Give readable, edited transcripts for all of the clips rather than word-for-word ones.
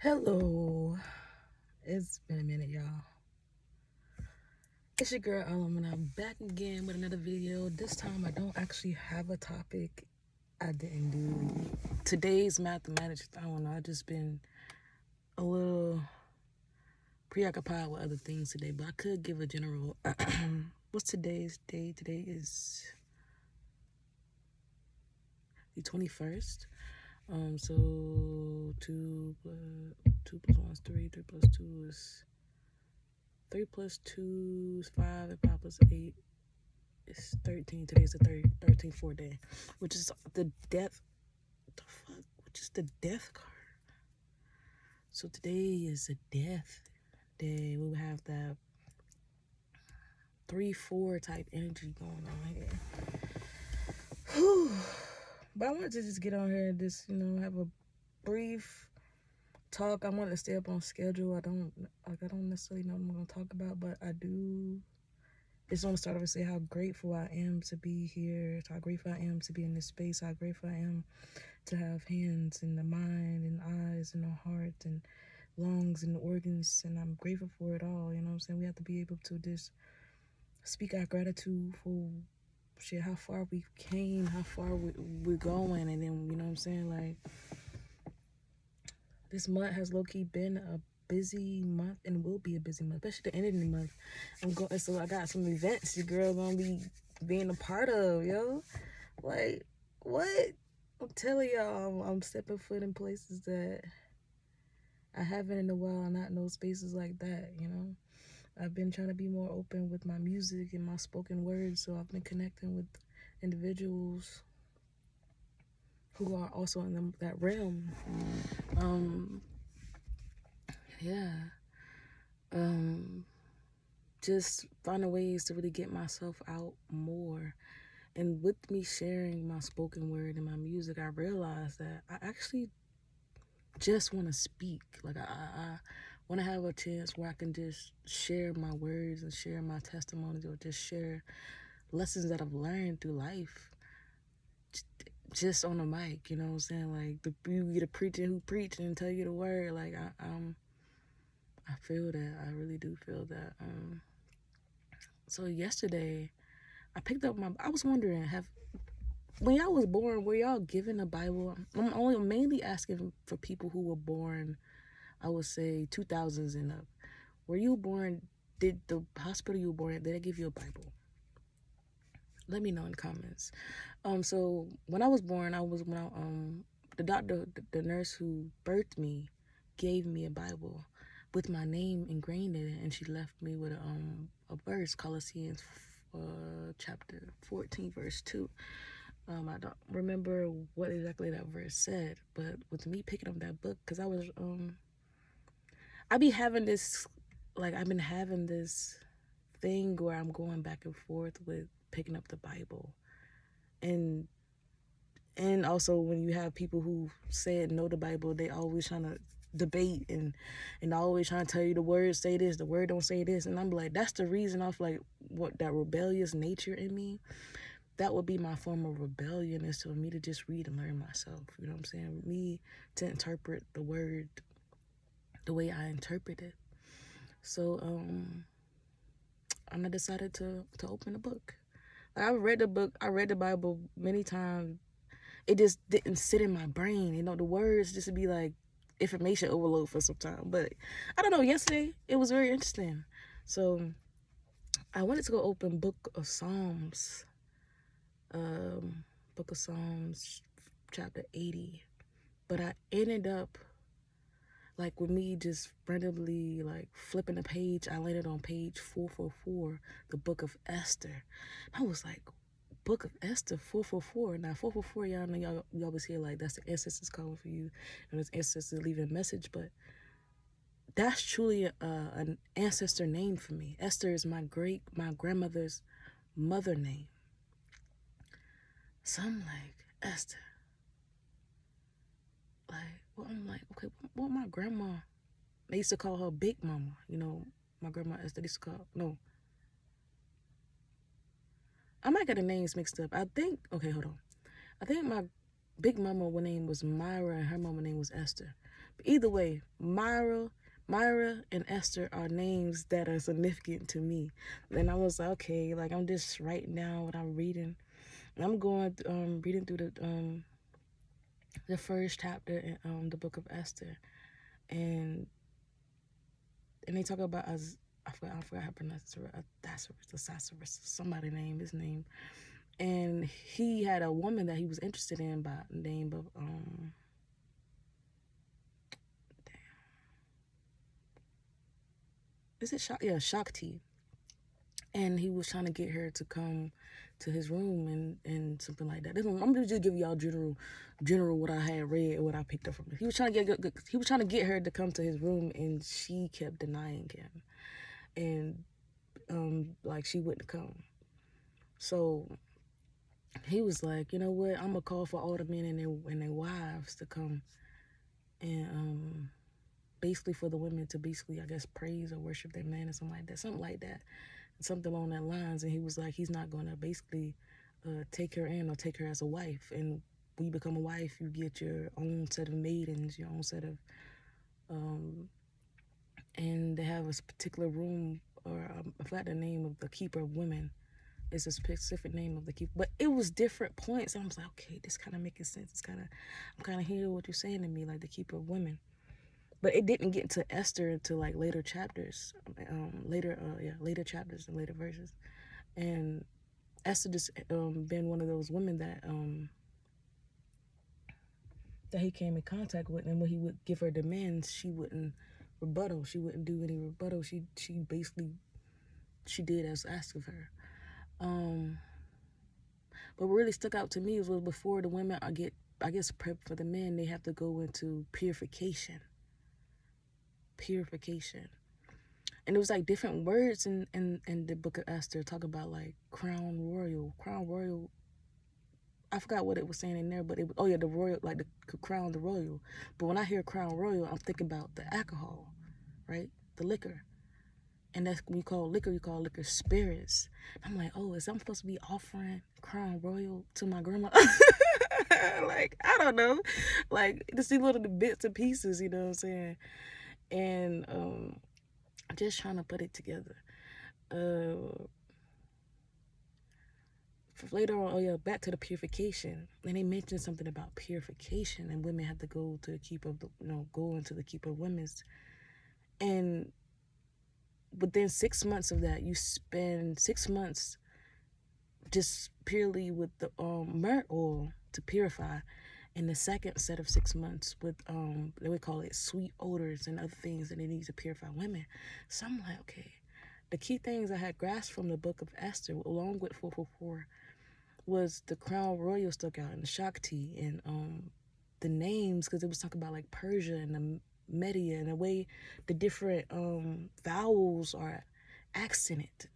Hello, it's been a minute, y'all. It's your girl Alum, and I'm back again with another video. This time, I don't actually have a topic. I didn't do today's mathematics. I don't know. I just been a little preoccupied with other things today, but I could give a general. What's today's day? Today is the 21st. So two plus one is three. Three plus two is 3 plus 2 is 5, and 5 plus 8 is 13. Today's the 13th 4th day, which is the death. The fuck? Which is the death card. So today is a death day. We will have that 3-4 type energy going on here. Whew. But I wanted to just get on here and just, have a brief talk. I wanted to stay up on schedule. I don't necessarily know what I'm gonna talk about, but I do just want to start off and say how grateful I am to be here, how grateful I am to be in this space, how grateful I am to have hands and the mind and eyes and a heart and lungs and organs, and I'm grateful for it all. You know what I'm saying? We have to be able to just speak our gratitude for shit, how far we came, how far we're going, and then, you know what I'm saying? Like, this month has low-key been a busy month and will be a busy month, especially the end of the month. So I got some events your girl gonna be being a part of, yo. Like, what? I'm telling y'all, I'm stepping foot in places that I haven't in a while, not no spaces like that, you know. I've been trying to be more open with my music and my spoken word, so I've been connecting with individuals who are also in that realm. Yeah. Just finding ways to really get myself out more. And with me sharing my spoken word and my music, I realized that I actually just want to speak. Like, I want to have a chance where I can just share my words and share my testimonies, or just share lessons that I've learned through life just on the mic, you know what I'm saying? Like, you get a preacher who preach and tell you the word. Like, I feel that. I really do feel that. So yesterday, I was wondering, when y'all was born, were y'all given a Bible? I'm only mainly asking for people who were born, I would say 2000s and up. Were you born, did the hospital you were born at, did they give you a Bible? Let me know in the comments. So when I was born, the doctor, the nurse who birthed me gave me a Bible with my name ingrained in it, and she left me with a verse, Colossians chapter 14, verse 2. I don't remember what exactly that verse said, but with me picking up that book, because I be having this, like, I've been having this thing where I'm going back and forth with picking up the Bible. And also, when you have people who said know the Bible, they always trying to debate and always trying to tell you the word say this, the word don't say this. And I'm like, that's the reason of, like, what, that rebellious nature in me, that would be my form of rebellion, is for me to just read and learn myself. You know what I'm saying? Me to interpret the word the way I interpret it. So I decided to open the book. I read the book. I read the Bible many times. It just didn't sit in my brain. You know, the words just be like information overload for some time. But I don't know. Yesterday it was very interesting. So I wanted to go open Book of Psalms. Book of Psalms, chapter 80. But I ended up, like, with me just randomly, like, flipping the page, I landed on page 444, the Book of Esther. I was like, Book of Esther, 444. Now, 444, y'all know, you always hear, like, that's the ancestors calling for you, and it's ancestors leaving a message, but that's truly an ancestor name for me. Esther is my grandmother's mother name. So I'm like, Esther. Like, well, I'm like, okay, what my grandma, they used to call her Big Mama, you know, my grandma Esther, they used to call, no, I might get the names mixed up. I think, okay, hold on. I think my Big Mama name was Myra and her mama name was Esther. Either way, Myra and Esther are names that are significant to me. And I was like, okay, like I'm just writing down what I'm reading. And I'm going reading through the first chapter in the book of Esther, and they talk about as I forgot how to pronounce it. Somebody named his name, and he had a woman that he was interested in by the name of is it Shakti, and he was trying to get her to come to his room and something like that. I'm gonna just give y'all general what I had read and what I picked up from it. He was trying to get her to come to his room, and she kept denying him, and like she wouldn't come. So he was like, you know what? I'm gonna call for all the men and their wives to come, and basically for the women to basically, I guess, praise or worship their man or something like that, something along that lines. And he was like, he's not gonna basically take her in or take her as a wife. And when you become a wife, you get your own set of maidens, your own set of, and they have a particular room, or I forgot the name of the keeper of women. It's a specific name of the keeper, but it was different points. I was like, okay, this kind of making sense. I'm kind of hearing what you're saying to me, like the keeper of women. But it didn't get to Esther until like later chapters, later chapters and later verses. And Esther just been one of those women that he came in contact with, and when he would give her demands, she wouldn't rebuttal. She wouldn't do any rebuttal. She basically did as asked of her. But what really stuck out to me was before the women I guess prepped for the men, they have to go into purification. And it was like different words in the book of Esther talk about like crown royal. I forgot what it was saying in there, but the royal, like the crown the royal. But when I hear crown royal, I'm thinking about the alcohol, right? The liquor. And that's when you call liquor spirits. I'm like, oh, is I'm supposed to be offering crown royal to my grandma? Like, I don't know. Like, to see little bits and pieces, you know what I'm saying? And just trying to put it together. Later on, back to the purification. And they mentioned something about purification, and women have to go to the keep of go into the keep of women's. And within 6 months of that, you spend 6 months just purely with the myrrh oil to purify, and the second set of 6 months with they would call it sweet odors and other things that they need to purify women. So I'm like, okay, the key things I had grasped from the book of Esther, along with 444, was the crown royal stuck out, and the Shakti, and the names, because it was talking about like Persia and the Media, and the way the different vowels are accented.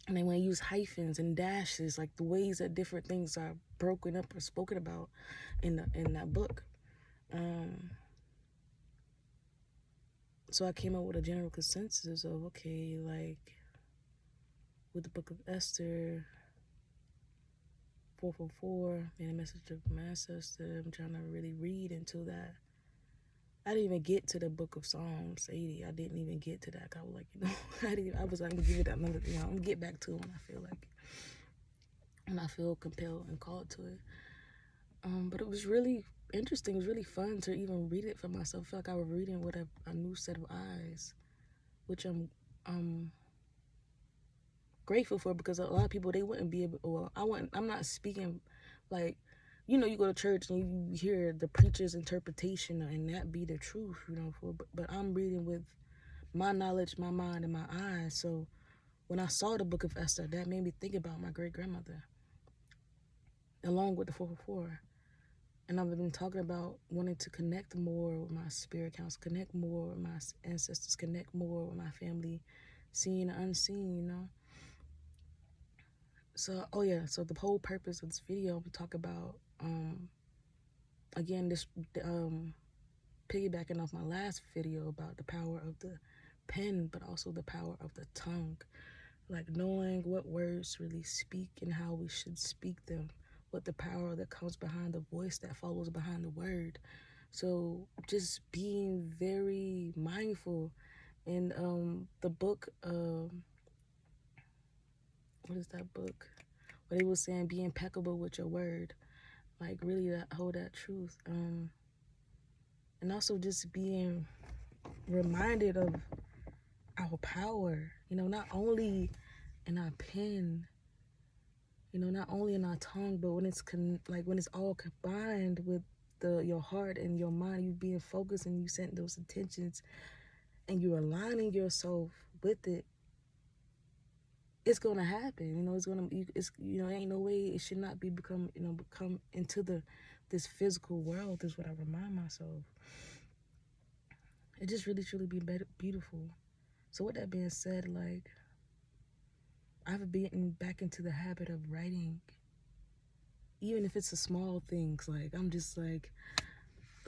And then when you use hyphens and dashes, like the ways that different things are broken up or spoken about in that book. So I came up with a general consensus of, okay, like with the book of Esther, 444, and a message of my ancestor, I'm trying to really read into that. I didn't even get to the book of Psalms 80. I didn't even get to that. I was like, I was like, I'm gonna give it another, I'm gonna get back to it when I feel compelled and called to it. But it was really interesting. It was really fun to even read it for myself. I feel like I was reading with a new set of eyes, which I'm grateful for, because a lot of people, they wouldn't be able, I'm not speaking like, you go to church and you hear the preacher's interpretation and that be the truth, but I'm reading with my knowledge, my mind, and my eyes. So when I saw the book of Esther, that made me think about my great grandmother, along with the 444. And I've been talking about wanting to connect more with my spirit counts, connect more with my ancestors, connect more with my family, seen and unseen, So, so the whole purpose of this video, we talk about, again, this, piggybacking off my last video about the power of the pen, but also the power of the tongue. Like knowing what words really speak and how we should speak them, what the power that comes behind the voice that follows behind the word. So just being very mindful. And the book, what is that book? What it was saying, be impeccable with your word, like really hold that truth. And also just being reminded of our power, not only in our pen, not only in our tongue, but when it's when it's all combined with your heart and your mind, you being focused and you set those intentions and you're aligning yourself with it, it's gonna happen. Ain't no way it should not become into this physical world. Is what I remind myself. It just really truly be beautiful. So with that being said, like, I've been back into the habit of writing, even if it's the small things. Like, I'm just like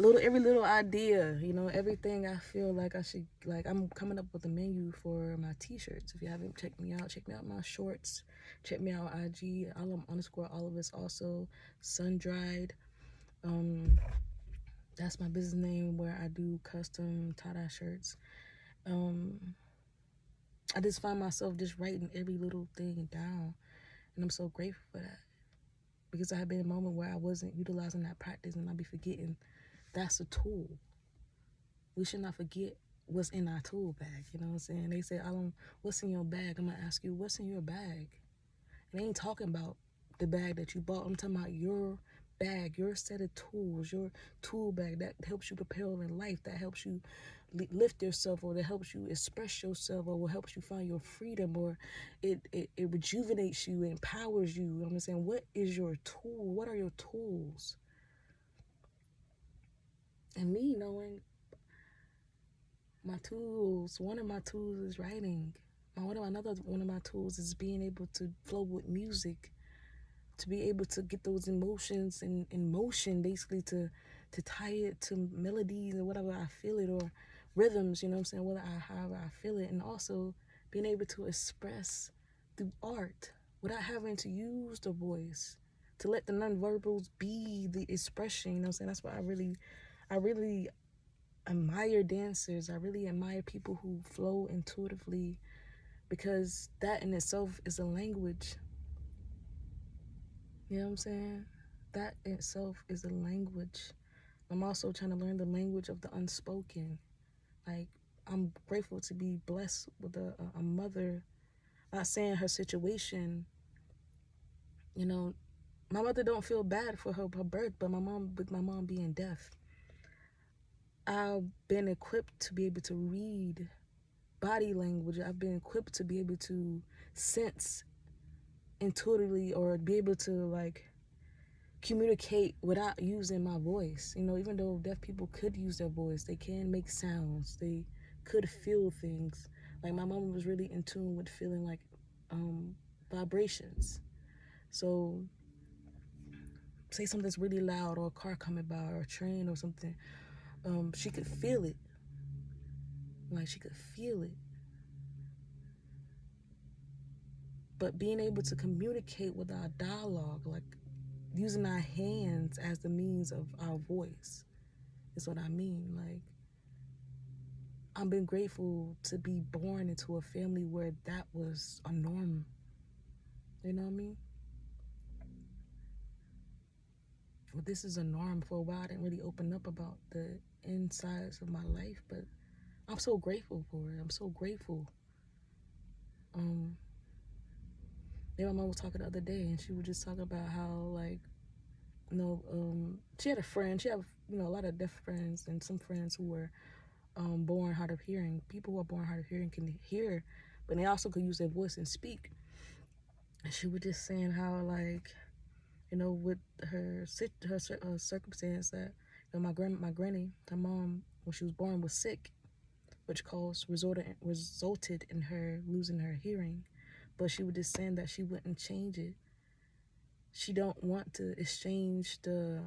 every little idea, everything I feel like I should, like, I'm coming up with a menu for my t-shirts. If you haven't checked me out my shorts, check me out on IG, _Olivis, also sun dried. That's my business name, where I do custom tie-dye shirts. I just find myself just writing every little thing down, and I'm so grateful for that, because I had been a moment where I wasn't utilizing that practice, and I'd be forgetting that's a tool. We should not forget what's in our tool bag. You know what I'm saying? They say, what's in your bag? I'm gonna ask you, what's in your bag? And I ain't talking about the bag that you bought. I'm talking about your bag, your set of tools, your tool bag that helps you propel in life, that helps you lift yourself, or that helps you express yourself, or helps you find your freedom, or it rejuvenates you, empowers you. You know what I'm saying? What is your tool? What are your tools? And me knowing my tools, one of my tools is writing. One of my tools is being able to flow with music, to be able to get those emotions in motion, basically to tie it to melodies or whatever I feel it, or rhythms, you know what I'm saying, however I feel it. And also being able to express through art without having to use the voice, to let the nonverbals be the expression, you know what I'm saying. That's why I really admire dancers. I really admire people who flow intuitively, because that in itself is a language. You know what I'm saying? That in itself is a language. I'm also trying to learn the language of the unspoken. Like, I'm grateful to be blessed with a mother. Not saying her situation, my mother don't feel bad for her birth, but with my mom being deaf, I've been equipped to be able to read body language. I've been equipped to be able to sense intuitively, or be able to like communicate without using my voice. Even though deaf people could use their voice, they can make sounds, they could feel things. Like, my mom was really in tune with feeling like vibrations. So say something's really loud, or a car coming by, or a train or something, she could feel it. Like, she could feel it. But being able to communicate with our dialogue, like using our hands as the means of our voice, is what I mean. Like, I've been grateful to be born into a family where that was a norm. You know what I mean? Well, this is a norm. For a while, I didn't really open up about the insides of my life, but I'm so grateful for it. I'm so grateful. My mom was talking the other day, and she was just talking about how, like, she had a friend. She had, a lot of deaf friends, and some friends who were born hard of hearing. People who are born hard of hearing can hear, but they also could use their voice and speak. And she was just saying how, like, with her circumstance, that my granny, her mom, when she was born, was sick, which resulted in her losing her hearing. But she was just saying that she wouldn't change it. She don't want to exchange the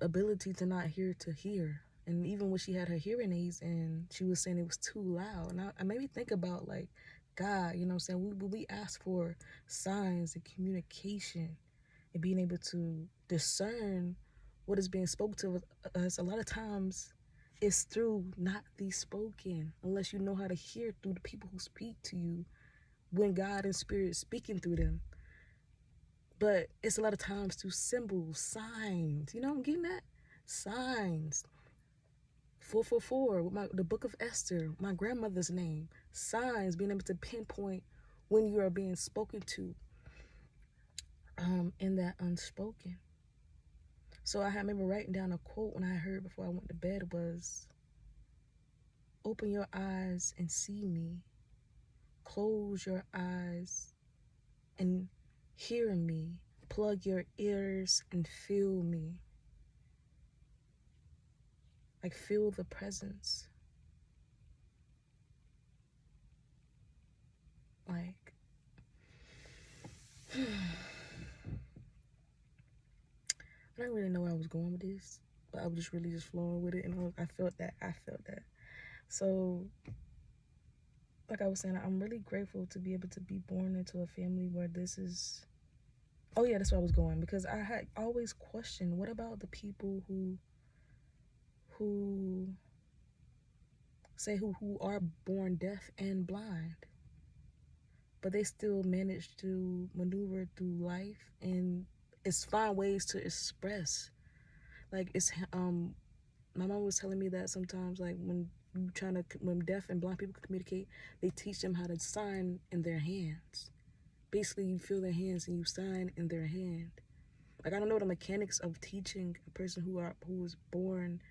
ability to not hear to hear. And even when she had her hearing aids, and she was saying it was too loud. And I made me think about, like, God, you know what I'm saying? We ask for signs and communication, and being able to discern what is being spoken to us, a lot of times it's through not the spoken, unless you know how to hear through the people who speak to you when God and Spirit is speaking through them. But it's a lot of times through symbols, signs. You know what I'm getting at? Signs. 444, with the book of Esther, my grandmother's name. Signs, being able to pinpoint when you are being spoken to in that unspoken. So I remember writing down a quote when I heard before I went to bed was, open your eyes and see me. Close your eyes and hear me. Plug your ears and feel me. Like, feel the presence. Like, I don't really know where I was going with this, but I was just really just flowing with it, and I felt that. So, like I was saying, I'm really grateful to be able to be born into a family where this is, oh yeah, that's where I was going, because I had always questioned, what about the people who say who are born deaf and blind, but they still manage to maneuver through life and find ways to express. Like, my mom was telling me that sometimes, like, when deaf and blind people can communicate, they teach them how to sign in their hands. Basically, you feel their hands and you sign in their hand. Like, I don't know the mechanics of teaching a person who was born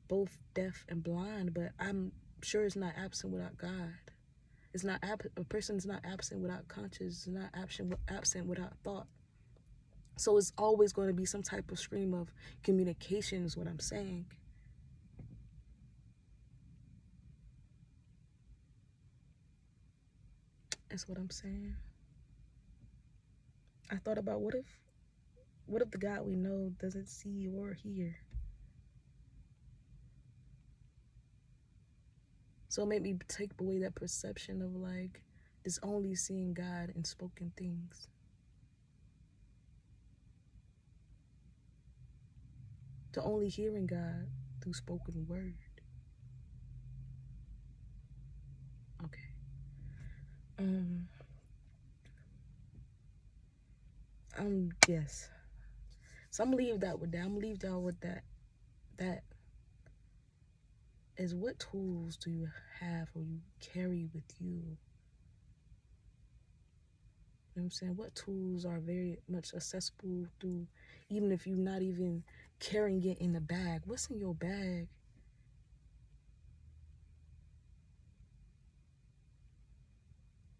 both deaf and blind, but I'm sure it's not absent without God. It's not a person's not absent without conscience. It's not absent without thought. So it's always going to be some type of stream of communication, is what I'm saying. That's what I'm saying. I thought about, what if the God we know doesn't see or hear? So it made me take away that perception of, like, just only seeing God in spoken things. To only hearing God through spoken word. Okay. Yes. So I'm gonna leave that with that. I'm gonna leave y'all with that. That is, what tools do you have or you carry with you? You know what I'm saying? What tools are very much accessible through, even if you're not even carrying it in the bag? What's in your bag?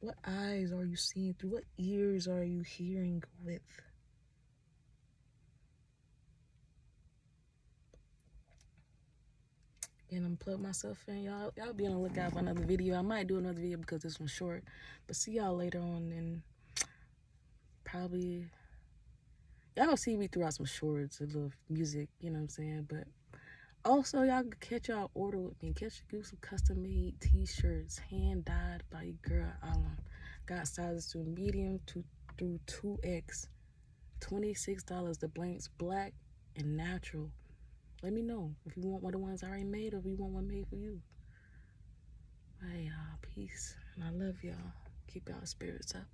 What eyes are you seeing through? What ears are you hearing with? And I'm plug myself in. Y'all be on the lookout for another video. I might do another video because this one's short. But see y'all later on, and probably y'all gonna see me throughout some shorts, a little music, you know what I'm saying? But also, y'all can catch y'all order with me. Catch you some custom made t-shirts, hand dyed by your girl Alan. Got sizes to medium through 2X. $26. The blanks, black and natural. Let me know if you want one of the ones I already made, or if you want one made for you. Hey, y'all, peace. And I love y'all. Keep y'all spirits up.